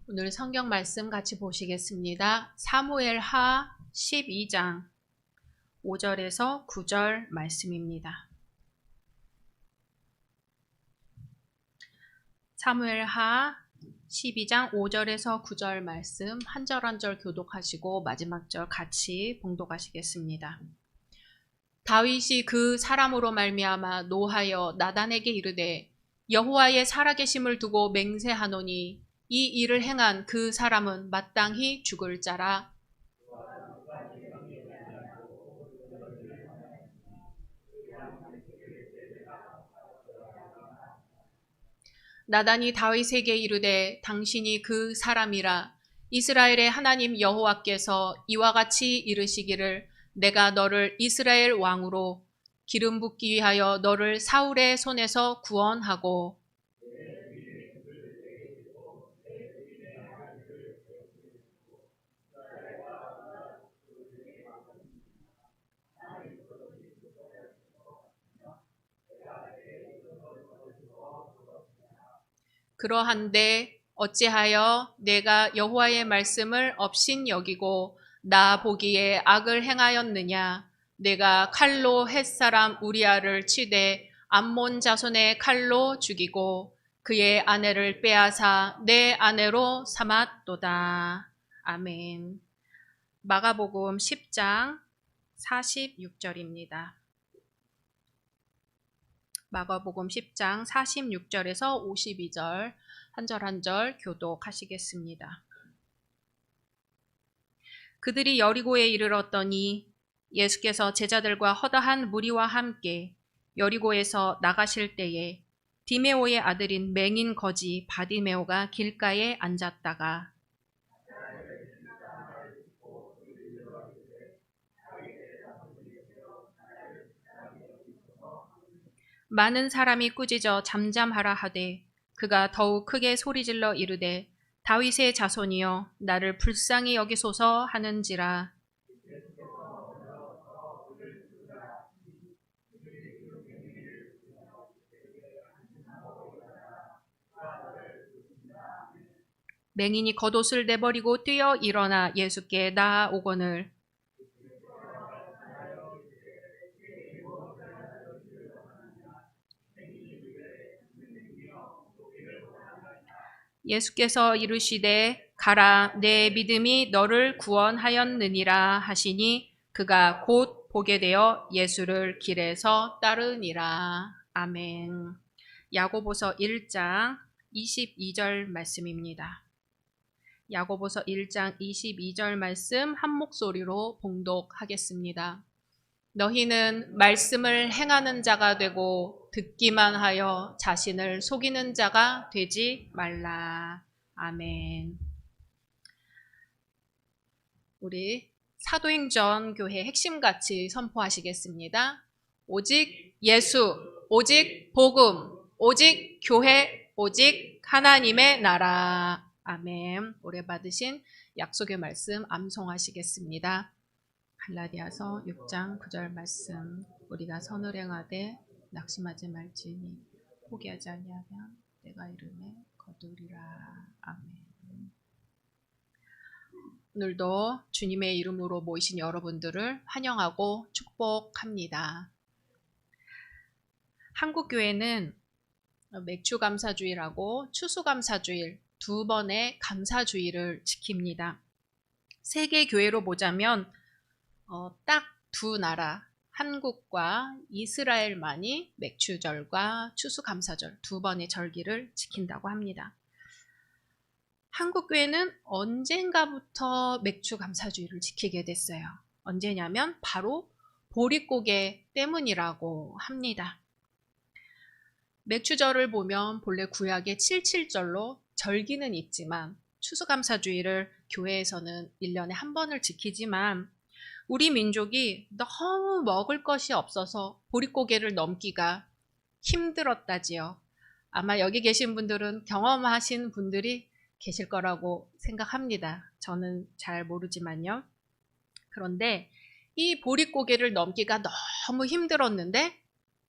오늘 성경 말씀 같이 보시겠습니다. 사무엘하 12장 5절에서 9절 말씀입니다. 사무엘하 12장 5절에서 9절 말씀 한 절 한 절 교독하시고 마지막 절 같이 봉독하시겠습니다. 다윗이 그 사람으로 말미암아 노하여 나단에게 이르되 여호와의 살아계심을 두고 맹세하노니 이 일을 행한 그 사람은 마땅히 죽을 자라. 나단이 다윗에게 이르되 당신이 그 사람이라. 이스라엘의 하나님 여호와께서 이와 같이 이르시기를 내가 너를 이스라엘 왕으로 기름 붓기 위하여 너를 사울의 손에서 구원하고 그러한데 어찌하여 내가 여호와의 말씀을 업신 여기고 나 보기에 악을 행하였느냐. 내가 칼로 햇사람 우리아를 치되 암몬 자손의 칼로 죽이고 그의 아내를 빼앗아 내 아내로 삼았도다. 아멘. 마가복음 10장 46절입니다. 마가복음 10장 46절에서 52절 한 절 한 절 교독하시겠습니다. 그들이 여리고에 이르렀더니 예수께서 제자들과 허다한 무리와 함께 여리고에서 나가실 때에 디메오의 아들인 맹인 거지 바디메오가 길가에 앉았다가 많은 사람이 꾸짖어 잠잠하라 하되 그가 더욱 크게 소리질러 이르되 다윗의 자손이여 나를 불쌍히 여기소서 하는지라. 맹인이 겉옷을 내버리고 뛰어 일어나 예수께 나아오거늘 예수께서 이르시되 가라 내 믿음이 너를 구원하였느니라 하시니 그가 곧 보게 되어 예수를 길에서 따르니라. 아멘. 야고보서 1장 22절 말씀입니다. 야고보서 1장 22절 말씀 한 목소리로 봉독하겠습니다. 너희는 말씀을 행하는 자가 되고 듣기만 하여 자신을 속이는 자가 되지 말라. 아멘. 우리 사도행전 교회 핵심같이 선포하시겠습니다. 오직 예수, 오직 복음, 오직 교회, 오직 하나님의 나라. 아멘. 오래 받으신 약속의 말씀 암송하시겠습니다. 갈라디아서 6장 9절 말씀. 우리가 선을 행하되 낙심하지 말지니 포기하지 아니하면 내가 이름에 거두리라. 아멘. 오늘도 주님의 이름으로 모이신 여러분들을 환영하고 축복합니다. 한국교회는 맥주감사주일하고 추수감사주일 두 번의 감사주일을 지킵니다. 세계 교회로 보자면 딱 두 나라, 한국과 이스라엘만이 맥주절과 추수감사절 두 번의 절기를 지킨다고 합니다. 한국교회는 언젠가부터 맥주감사주일을 지키게 됐어요. 언제냐면 바로 보릿고개 때문이라고 합니다. 맥주절을 보면 본래 구약의 77절로 절기는 있지만 추수감사주일을 교회에서는 1년에 한 번을 지키지만 우리 민족이 너무 먹을 것이 없어서 보릿고개를 넘기가 힘들었다지요. 아마 여기 계신 분들은 경험하신 분들이 계실 거라고 생각합니다. 저는 잘 모르지만요. 그런데 이 보릿고개를 넘기가 너무 힘들었는데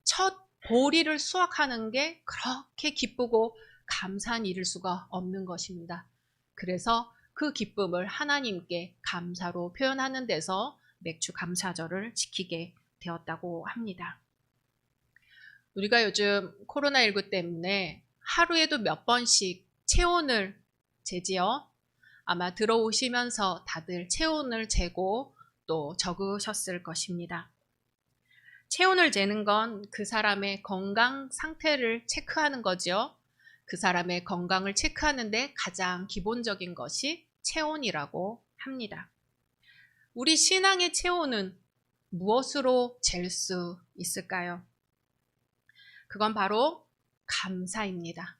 첫 보리를 수확하는 게 그렇게 기쁘고 감사한 일일 수가 없는 것입니다. 그래서 그 기쁨을 하나님께 감사로 표현하는 데서 맥주 감사절을 지키게 되었다고 합니다. 우리가 요즘 코로나19 때문에 하루에도 몇 번씩 체온을 재지요. 아마 들어오시면서 다들 체온을 재고 또 적으셨을 것입니다. 체온을 재는 건 그 사람의 건강 상태를 체크하는 거죠. 그 사람의 건강을 체크하는데 가장 기본적인 것이 체온이라고 합니다. 우리 신앙의 체온은 무엇으로 잴 수 있을까요? 그건 바로 감사입니다.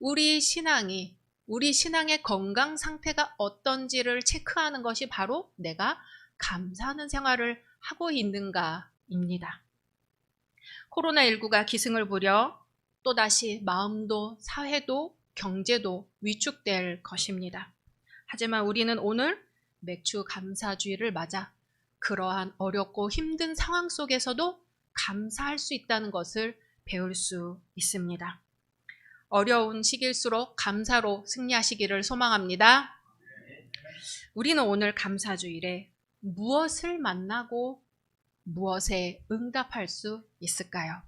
우리 신앙의 건강 상태가 어떤지를 체크하는 것이 바로 내가 감사하는 생활을 하고 있는가입니다. 코로나19가 기승을 부려 또다시 마음도 사회도 경제도 위축될 것입니다. 하지만 우리는 오늘 맥주 감사주의를 맞아 그러한 어렵고 힘든 상황 속에서도 감사할 수 있다는 것을 배울 수 있습니다. 어려운 시기일수록 감사로 승리하시기를 소망합니다. 우리는 오늘 감사주일에 무엇을 만나고 무엇에 응답할 수 있을까요?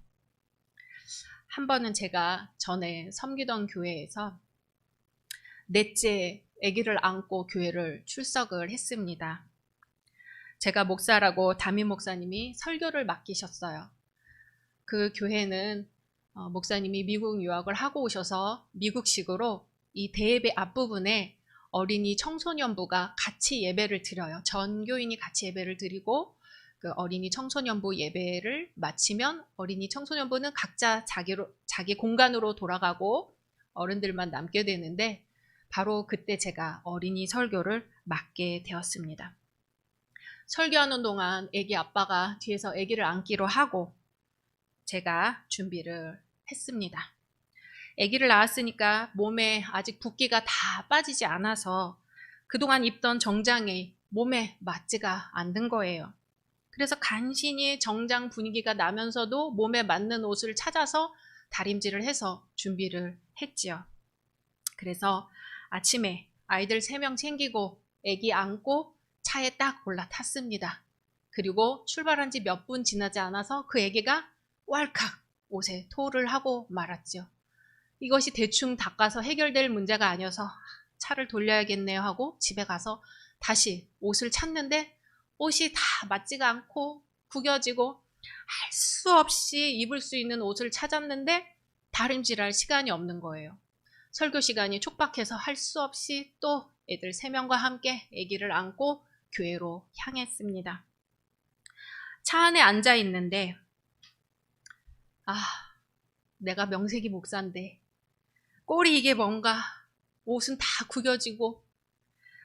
한 번은 제가 전에 섬기던 교회에서 넷째 아기를 안고 교회를 출석을 했습니다. 제가 목사라고 담임 목사님이 설교를 맡기셨어요. 그 교회는 목사님이 미국 유학을 하고 오셔서 미국식으로 이 대예배 앞부분에 어린이 청소년부가 같이 예배를 드려요. 전 교인이 같이 예배를 드리고 그 어린이 청소년부 예배를 마치면 어린이 청소년부는 각자 자기 공간으로 돌아가고 어른들만 남게 되는데 바로 그때 제가 어린이 설교를 맡게 되었습니다. 설교하는 동안 아기 아빠가 뒤에서 아기를 안기로 하고 제가 준비를 했습니다. 아기를 낳았으니까 몸에 아직 붓기가 다 빠지지 않아서 그동안 입던 정장이 몸에 맞지가 않는 거예요. 그래서 간신히 정장 분위기가 나면서도 몸에 맞는 옷을 찾아서 다림질을 해서 준비를 했지요. 그래서 아침에 아이들 3명 챙기고 아기 안고 차에 딱 올라탔습니다. 그리고 출발한 지 몇 분 지나지 않아서 그 아기가 왈칵 옷에 토를 하고 말았죠. 이것이 대충 닦아서 해결될 문제가 아니어서 차를 돌려야겠네요 하고 집에 가서 다시 옷을 찾는데 옷이 다 맞지가 않고 구겨지고 할 수 없이 입을 수 있는 옷을 찾았는데 다림질할 시간이 없는 거예요. 설교 시간이 촉박해서 할 수 없이 또 애들 3명과 함께 아기를 안고 교회로 향했습니다. 차 안에 앉아 있는데 내가 명색이 목사인데 꼴이 이게 뭔가 옷은 다 구겨지고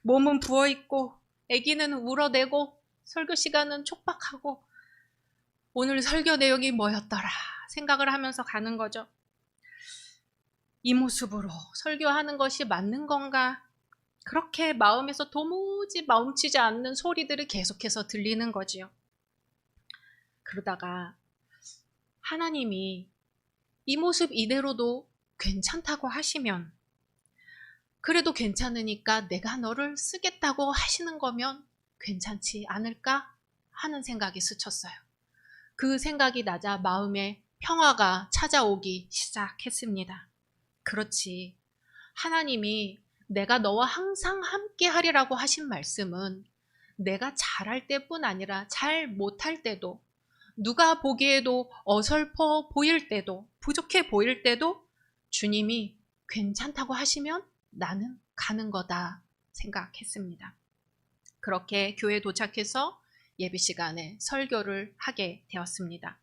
몸은 부어있고 아기는 울어대고 설교 시간은 촉박하고 오늘 설교 내용이 뭐였더라 생각을 하면서 가는 거죠. 이 모습으로 설교하는 것이 맞는 건가? 그렇게 마음에서 도무지 멈추지 않는 소리들이 계속해서 들리는 거지요. 그러다가 하나님이 이 모습 이대로도 괜찮다고 하시면 그래도 괜찮으니까 내가 너를 쓰겠다고 하시는 거면 괜찮지 않을까 하는 생각이 스쳤어요. 그 생각이 나자 마음에 평화가 찾아오기 시작했습니다. 그렇지. 하나님이 내가 너와 항상 함께 하리라고 하신 말씀은 내가 잘할 때뿐 아니라 잘 못할 때도 누가 보기에도 어설퍼 보일 때도 부족해 보일 때도 주님이 괜찮다고 하시면 나는 가는 거다 생각했습니다. 그렇게 교회에 도착해서 예배 시간에 설교를 하게 되었습니다.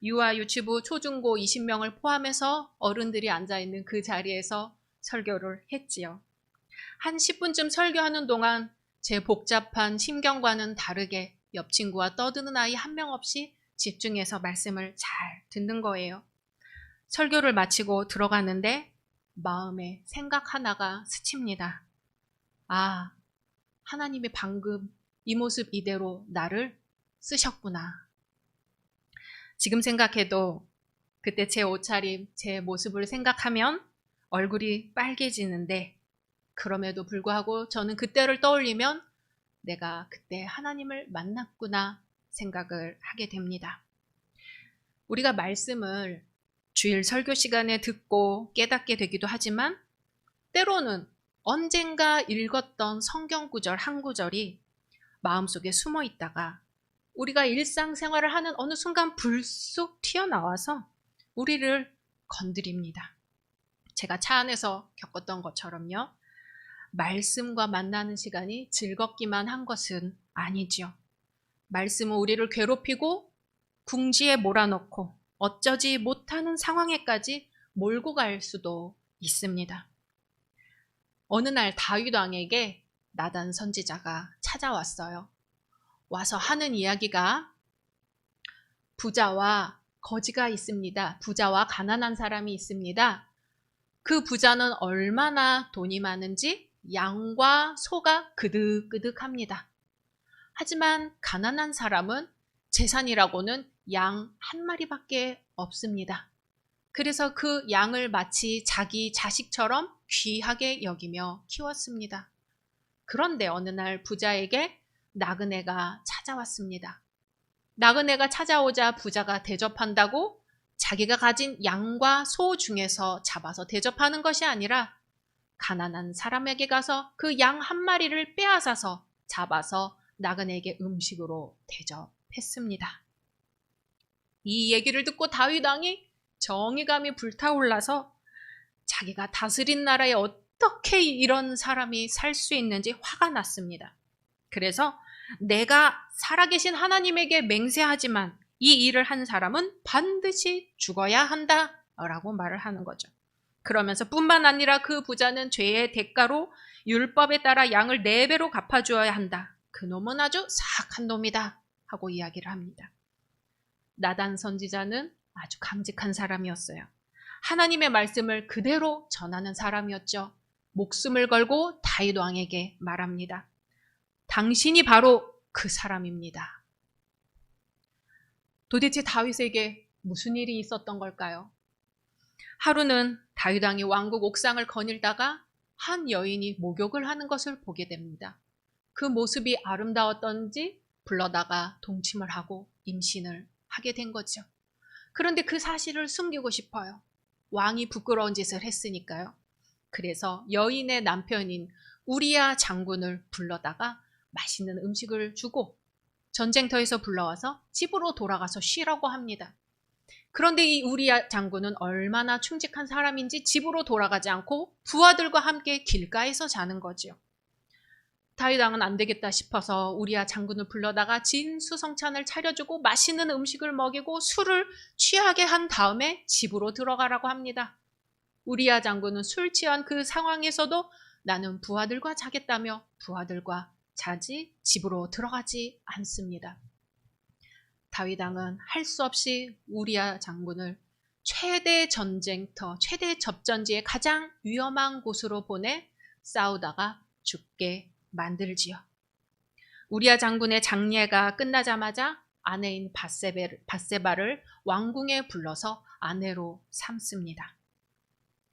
유아 유치부 초중고 20명을 포함해서 어른들이 앉아있는 그 자리에서 설교를 했지요. 한 10분쯤 설교하는 동안 제 복잡한 심경과는 다르게 옆 친구와 떠드는 아이 한 명 없이 집중해서 말씀을 잘 듣는 거예요. 설교를 마치고 들어가는데 마음에 생각 하나가 스칩니다. 하나님이 방금 이 모습 이대로 나를 쓰셨구나. 지금 생각해도 그때 제 옷차림, 제 모습을 생각하면 얼굴이 빨개지는데 그럼에도 불구하고 저는 그때를 떠올리면 내가 그때 하나님을 만났구나 생각을 하게 됩니다. 우리가 말씀을 주일 설교 시간에 듣고 깨닫게 되기도 하지만 때로는 언젠가 읽었던 성경 구절 한 구절이 마음속에 숨어 있다가 우리가 일상생활을 하는 어느 순간 불쑥 튀어나와서 우리를 건드립니다. 제가 차 안에서 겪었던 것처럼요. 말씀과 만나는 시간이 즐겁기만 한 것은 아니지요. 말씀은 우리를 괴롭히고 궁지에 몰아넣고 어쩌지 못하는 상황에까지 몰고 갈 수도 있습니다. 어느 날 다윗 왕에게 나단 선지자가 찾아왔어요. 와서 하는 이야기가 부자와 거지가 있습니다. 부자와 가난한 사람이 있습니다. 그 부자는 얼마나 돈이 많은지 양과 소가 그득그득합니다. 하지만 가난한 사람은 재산이라고는 양 한 마리밖에 없습니다. 그래서 그 양을 마치 자기 자식처럼 귀하게 여기며 키웠습니다. 그런데 어느 날 부자에게 나그네가 찾아왔습니다. 나그네가 찾아오자 부자가 대접한다고 자기가 가진 양과 소 중에서 잡아서 대접하는 것이 아니라 가난한 사람에게 가서 그 양 한 마리를 빼앗아서 잡아서 나그네에게 음식으로 대접했습니다. 이 얘기를 듣고 다윗 왕이 정의감이 불타올라서 자기가 다스린 나라에 어떻게 이런 사람이 살 수 있는지 화가 났습니다. 그래서 내가 살아계신 하나님에게 맹세하지만 이 일을 한 사람은 반드시 죽어야 한다 라고 말을 하는 거죠. 그러면서 뿐만 아니라 그 부자는 죄의 대가로 율법에 따라 양을 4배로 갚아주어야 한다. 그놈은 아주 사악한 놈이다 하고 이야기를 합니다. 나단 선지자는 아주 감직한 사람이었어요. 하나님의 말씀을 그대로 전하는 사람이었죠. 목숨을 걸고 다윗 왕에게 말합니다. 당신이 바로 그 사람입니다. 도대체 다윗에게 무슨 일이 있었던 걸까요? 하루는 다윗 왕이 왕국 옥상을 거닐다가 한 여인이 목욕을 하는 것을 보게 됩니다. 그 모습이 아름다웠던지 불러다가 동침을 하고 임신을 하게 된 거죠. 그런데 그 사실을 숨기고 싶어요. 왕이 부끄러운 짓을 했으니까요. 그래서 여인의 남편인 우리야 장군을 불러다가 맛있는 음식을 주고 전쟁터에서 불러와서 집으로 돌아가서 쉬라고 합니다. 그런데 이 우리야 장군은 얼마나 충직한 사람인지 집으로 돌아가지 않고 부하들과 함께 길가에서 자는 거지요. 다윗 왕은 안 되겠다 싶어서 우리야 장군을 불러다가 진수성찬을 차려주고 맛있는 음식을 먹이고 술을 취하게 한 다음에 집으로 들어가라고 합니다. 우리야 장군은 술 취한 그 상황에서도 나는 부하들과 자겠다며 부하들과 자지 집으로 들어가지 않습니다. 다윗 왕은 할 수 없이 우리야 장군을 최대 전쟁터, 최대 접전지의 가장 위험한 곳으로 보내 싸우다가 죽게 만들지요. 우리야 장군의 장례가 끝나자마자 아내인 밧세바를 왕궁에 불러서 아내로 삼습니다.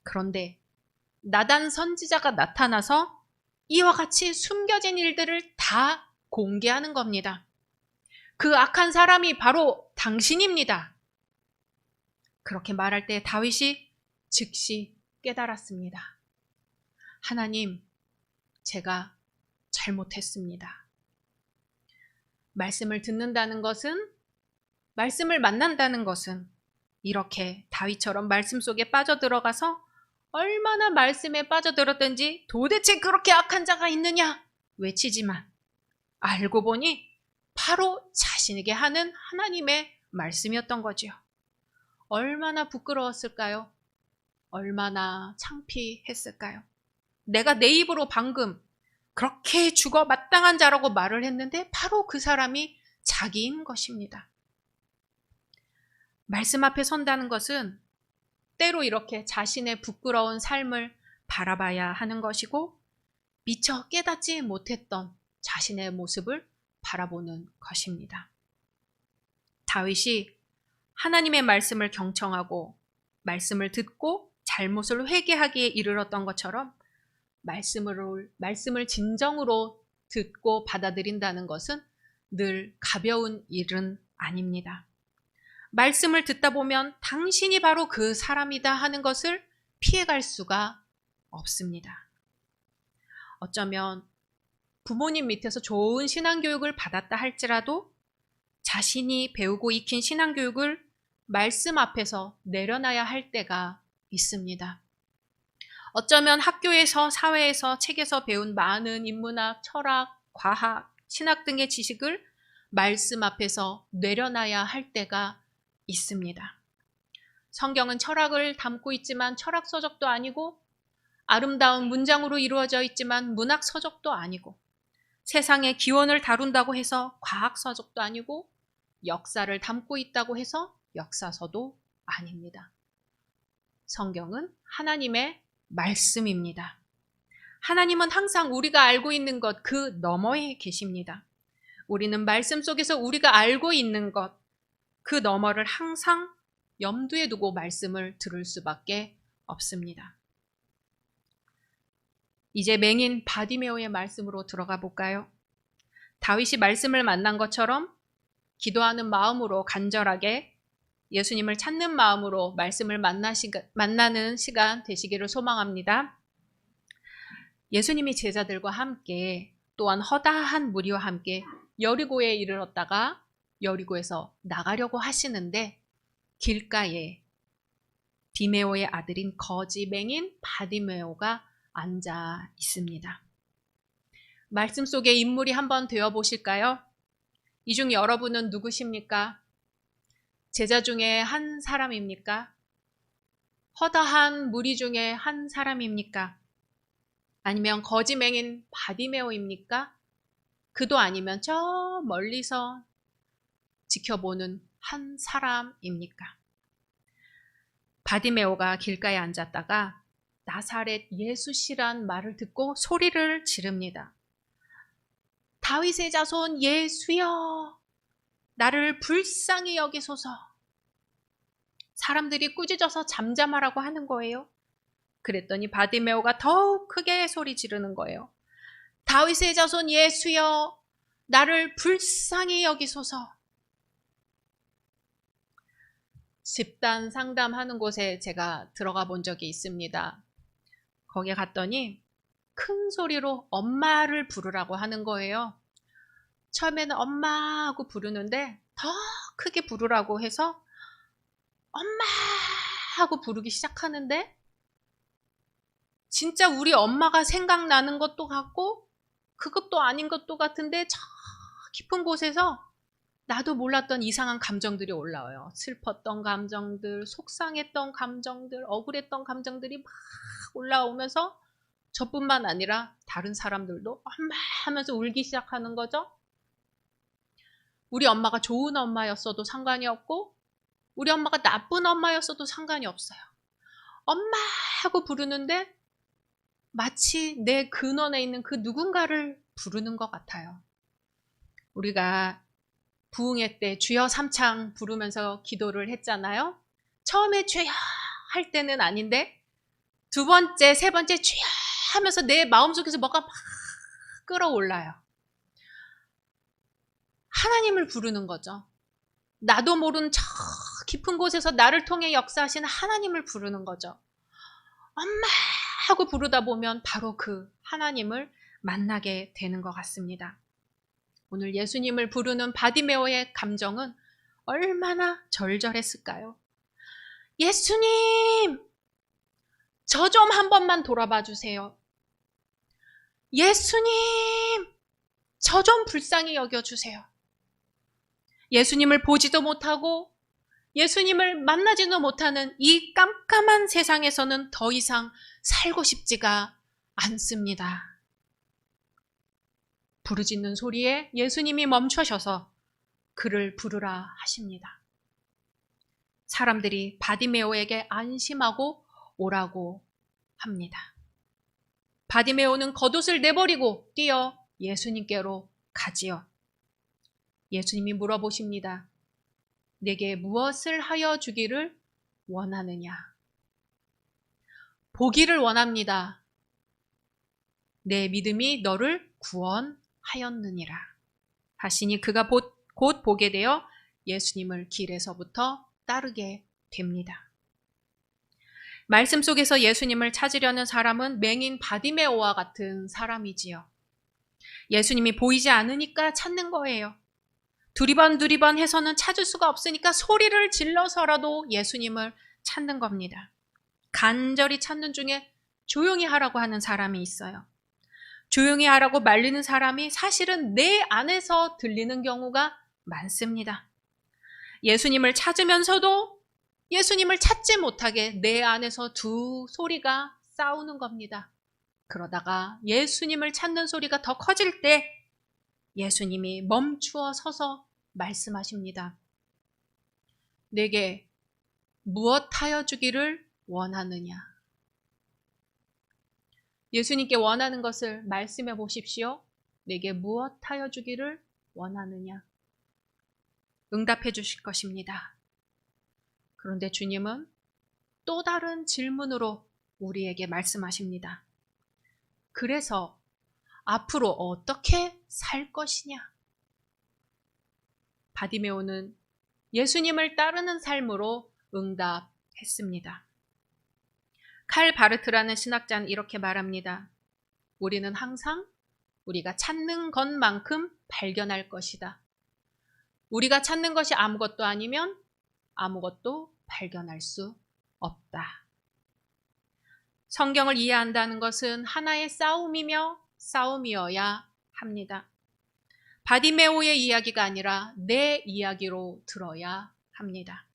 그런데 나단 선지자가 나타나서 이와 같이 숨겨진 일들을 다 공개하는 겁니다. 그 악한 사람이 바로 당신입니다. 그렇게 말할 때 다윗이 즉시 깨달았습니다. 하나님, 제가 잘못했습니다. 말씀을 듣는다는 것은, 말씀을 만난다는 것은 이렇게 다윗처럼 말씀 속에 빠져들어가서 얼마나 말씀에 빠져들었든지 도대체 그렇게 악한 자가 있느냐 외치지만 알고 보니 바로 자신에게 하는 하나님의 말씀이었던 거지요. 얼마나 부끄러웠을까요? 얼마나 창피했을까요? 내가 내 입으로 방금 그렇게 죽어 마땅한 자라고 말을 했는데 바로 그 사람이 자기인 것입니다. 말씀 앞에 선다는 것은 때로 이렇게 자신의 부끄러운 삶을 바라봐야 하는 것이고 미처 깨닫지 못했던 자신의 모습을 바라보는 것입니다. 다윗이 하나님의 말씀을 경청하고 말씀을 듣고 잘못을 회개하기에 이르렀던 것처럼 말씀을 진정으로 듣고 받아들인다는 것은 늘 가벼운 일은 아닙니다. 말씀을 듣다 보면 당신이 바로 그 사람이다 하는 것을 피해갈 수가 없습니다. 어쩌면 부모님 밑에서 좋은 신앙교육을 받았다 할지라도 자신이 배우고 익힌 신앙교육을 말씀 앞에서 내려놔야 할 때가 있습니다. 어쩌면 학교에서, 사회에서, 책에서 배운 많은 인문학, 철학, 과학, 신학 등의 지식을 말씀 앞에서 내려놔야 할 때가 있습니다. 성경은 철학을 담고 있지만 철학 서적도 아니고, 아름다운 문장으로 이루어져 있지만 문학 서적도 아니고, 세상의 기원을 다룬다고 해서 과학 서적도 아니고, 역사를 담고 있다고 해서 역사서도 아닙니다. 성경은 하나님의 말씀입니다. 하나님은 항상 우리가 알고 있는 것 그 너머에 계십니다. 우리는 말씀 속에서 우리가 알고 있는 것 그 너머를 항상 염두에 두고 말씀을 들을 수밖에 없습니다. 이제 맹인 바디메오의 말씀으로 들어가 볼까요? 다윗이 말씀을 만난 것처럼 기도하는 마음으로 간절하게 예수님을 찾는 마음으로 말씀을 만나는 시간 되시기를 소망합니다. 예수님이 제자들과 함께 또한 허다한 무리와 함께 여리고에 이르렀다가 여리고에서 나가려고 하시는데 길가에 디메오의 아들인 거지 맹인 바디메오가 앉아 있습니다. 말씀 속의 인물이 한번 되어 보실까요? 이 중 여러분은 누구십니까? 제자 중에 한 사람입니까? 허다한 무리 중에 한 사람입니까? 아니면 거지 맹인 바디메오입니까? 그도 아니면 저 멀리서 지켜보는 한 사람입니까? 바디메오가 길가에 앉았다가 나사렛 예수시란 말을 듣고 소리를 지릅니다. 다윗의 자손 예수여, 나를 불쌍히 여기소서. 사람들이 꾸짖어서 잠잠하라고 하는 거예요. 그랬더니 바디메오가 더욱 크게 소리 지르는 거예요. 다윗의 자손 예수여, 나를 불쌍히 여기소서. 집단 상담하는 곳에 제가 들어가 본 적이 있습니다. 거기에 갔더니 큰 소리로 엄마를 부르라고 하는 거예요. 처음에는 엄마 하고 부르는데 더 크게 부르라고 해서 엄마 하고 부르기 시작하는데 진짜 우리 엄마가 생각나는 것도 같고 그것도 아닌 것도 같은데 저 깊은 곳에서 나도 몰랐던 이상한 감정들이 올라와요. 슬펐던 감정들, 속상했던 감정들, 억울했던 감정들이 막 올라오면서 저뿐만 아니라 다른 사람들도 엄마 하면서 울기 시작하는 거죠. 우리 엄마가 좋은 엄마였어도 상관이 없고 우리 엄마가 나쁜 엄마였어도 상관이 없어요. 엄마 하고 부르는데 마치 내 근원에 있는 그 누군가를 부르는 것 같아요. 우리가 부흥회 때 주여 삼창 부르면서 기도를 했잖아요. 처음에 주여 할 때는 아닌데 두 번째, 세 번째 주여 하면서 내 마음속에서 뭐가 막 끌어올라요. 하나님을 부르는 거죠. 나도 모르는 저 깊은 곳에서 나를 통해 역사하시는 하나님을 부르는 거죠. 엄마 하고 부르다 보면 바로 그 하나님을 만나게 되는 것 같습니다. 오늘 예수님을 부르는 바디메오의 감정은 얼마나 절절했을까요? 예수님, 저 좀 한 번만 돌아봐 주세요. 예수님, 저 좀 불쌍히 여겨주세요. 예수님을 보지도 못하고 예수님을 만나지도 못하는 이 깜깜한 세상에서는 더 이상 살고 싶지가 않습니다. 부르짖는 소리에 예수님이 멈추셔서 그를 부르라 하십니다. 사람들이 바디메오에게 안심하고 오라고 합니다. 바디메오는 겉옷을 내버리고 뛰어 예수님께로 가지요. 예수님이 물어보십니다. 내게 무엇을 하여 주기를 원하느냐? 보기를 원합니다. 내 믿음이 너를 구원하였느니라 하시니 그가 곧 보게 되어 예수님을 길에서부터 따르게 됩니다. 말씀 속에서 예수님을 찾으려는 사람은 맹인 바디메오와 같은 사람이지요. 예수님이 보이지 않으니까 찾는 거예요. 두리번 해서는 찾을 수가 없으니까 소리를 질러서라도 예수님을 찾는 겁니다. 간절히 찾는 중에 조용히 하라고 하는 사람이 있어요. 조용히 하라고 말리는 사람이 사실은 내 안에서 들리는 경우가 많습니다. 예수님을 찾으면서도 예수님을 찾지 못하게 내 안에서 두 소리가 싸우는 겁니다. 그러다가 예수님을 찾는 소리가 더 커질 때 예수님이 멈추어 서서 말씀하십니다. 내게 무엇하여 주기를 원하느냐? 예수님께 원하는 것을 말씀해 보십시오. 내게 무엇하여 주기를 원하느냐? 응답해 주실 것입니다. 그런데 주님은 또 다른 질문으로 우리에게 말씀하십니다. 그래서 앞으로 어떻게 살 것이냐? 바디메오는 예수님을 따르는 삶으로 응답했습니다. 칼 바르트라는 신학자는 이렇게 말합니다. 우리는 항상 우리가 찾는 것만큼 발견할 것이다. 우리가 찾는 것이 아무것도 아니면 아무것도 발견할 수 없다. 성경을 이해한다는 것은 하나의 싸움이어야 합니다. 바디메오의 이야기가 아니라 내 이야기로 들어야 합니다.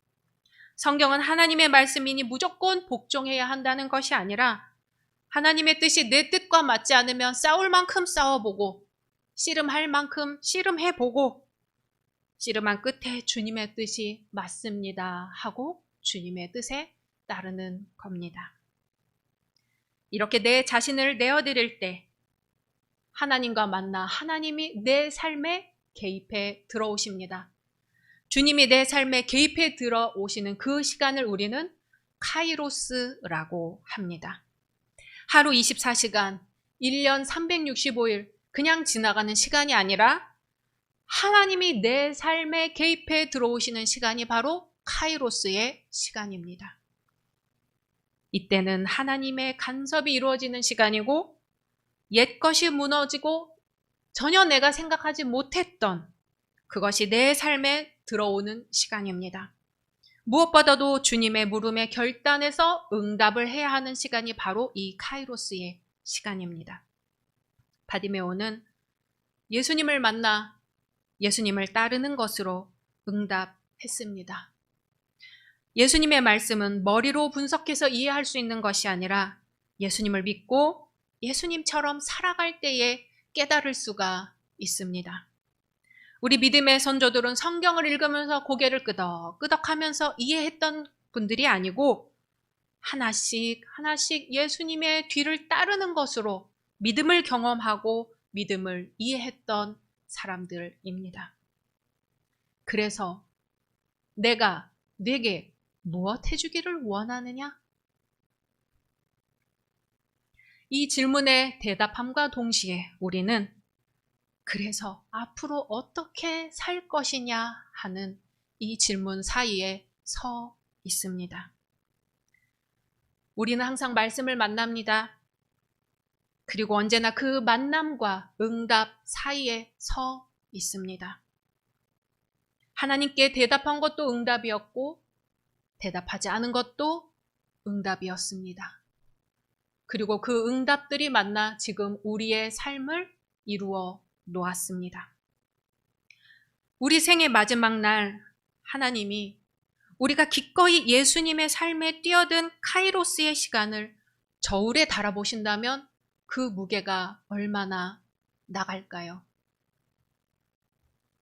성경은 하나님의 말씀이니 무조건 복종해야 한다는 것이 아니라 하나님의 뜻이 내 뜻과 맞지 않으면 싸울 만큼 싸워보고 씨름할 만큼 씨름해보고 씨름한 끝에 주님의 뜻이 맞습니다 하고 주님의 뜻에 따르는 겁니다. 이렇게 내 자신을 내어드릴 때 하나님과 만나 하나님이 내 삶에 개입해 들어오십니다. 주님이 내 삶에 개입해 들어오시는 그 시간을 우리는 카이로스라고 합니다. 하루 24시간, 1년 365일 그냥 지나가는 시간이 아니라 하나님이 내 삶에 개입해 들어오시는 시간이 바로 카이로스의 시간입니다. 이때는 하나님의 간섭이 이루어지는 시간이고 옛것이 무너지고 전혀 내가 생각하지 못했던 그것이 내 삶에 들어오는 시간입니다. 무엇보다도 주님의 물음에 결단해서 응답을 해야 하는 시간이 바로 이 카이로스의 시간입니다. 바디메오는 예수님을 만나 예수님을 따르는 것으로 응답했습니다. 예수님의 말씀은 머리로 분석해서 이해할 수 있는 것이 아니라 예수님을 믿고 예수님처럼 살아갈 때에 깨달을 수가 있습니다. 우리 믿음의 선조들은 성경을 읽으면서 고개를 끄덕끄덕하면서 이해했던 분들이 아니고 하나씩 예수님의 뒤를 따르는 것으로 믿음을 경험하고 믿음을 이해했던 사람들입니다. 그래서 내가 네게 무엇 해주기를 원하느냐? 이 질문에 대답함과 동시에 우리는 그래서 앞으로 어떻게 살 것이냐 하는 이 질문 사이에 서 있습니다. 우리는 항상 말씀을 만납니다. 그리고 언제나 그 만남과 응답 사이에 서 있습니다. 하나님께 대답한 것도 응답이었고 대답하지 않은 것도 응답이었습니다. 그리고 그 응답들이 만나 지금 우리의 삶을 이루어 놓았습니다. 우리 생의 마지막 날 하나님이 우리가 기꺼이 예수님의 삶에 뛰어든 카이로스의 시간을 저울에 달아보신다면 그 무게가 얼마나 나갈까요?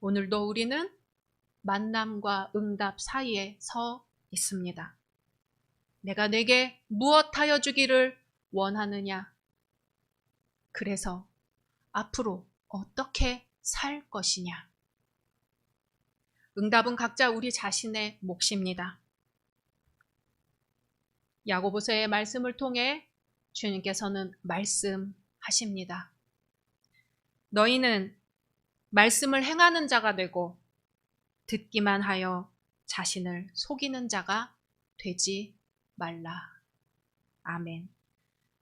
오늘도 우리는 만남과 응답 사이에 서 있습니다. 내가 내게 무엇하여 주기를 원하느냐? 그래서 앞으로 어떻게 살 것이냐? 응답은 각자 우리 자신의 몫입니다. 야고보서의 말씀을 통해 주님께서는 말씀하십니다. 하십니다. 너희는 말씀을 행하는 자가 되고 듣기만 하여 자신을 속이는 자가 되지 말라. 아멘.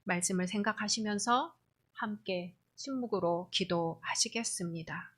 말씀을 생각하시면서 함께 침묵으로 기도하시겠습니다.